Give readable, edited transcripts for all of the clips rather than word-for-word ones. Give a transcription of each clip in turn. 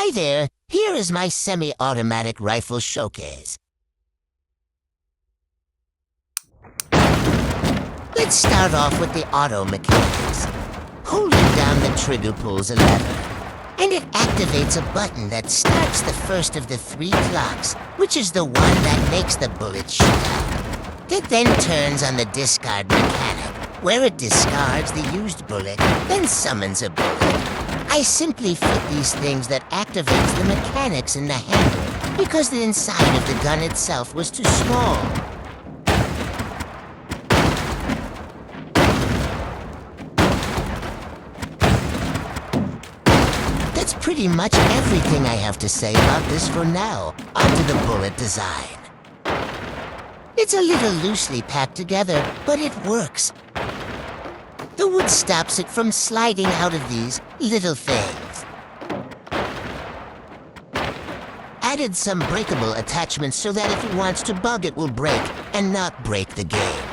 Hi there, here is my semi-automatic rifle showcase. Let's start off with the auto mechanics. Holding down the trigger pulls a lever, and it activates a button that starts the first of the 3 clocks, which is the one that makes the bullet shoot out. It then turns on the discard mechanic, where it discards the used bullet, then summons a bullet. I simply fit these things that activates the mechanics in the handle, because the inside of the gun itself was too small. That's pretty much everything I have to say about this for now. On to the bullet design. It's a little loosely packed together, but it works. The wood stops it from sliding out of these little things. Added some breakable attachments so that if it wants to bug, it will break and not break the game.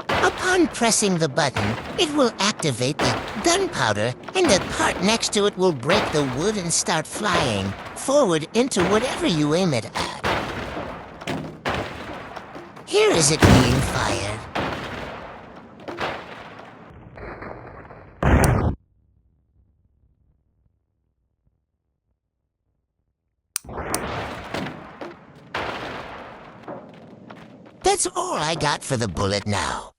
Upon pressing the button, it will activate the gunpowder, and the part next to it will break the wood and start flying forward into whatever you aim it at. Here is it being fired. That's all I got for the bullet now.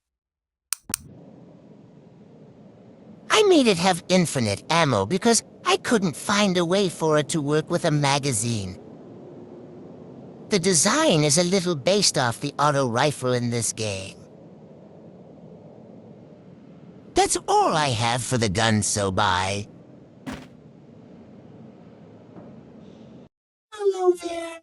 I made it have infinite ammo because I couldn't find a way for it to work with a magazine. The design is a little based off the auto rifle in this game. That's all I have for the gun, so bye. Hello there.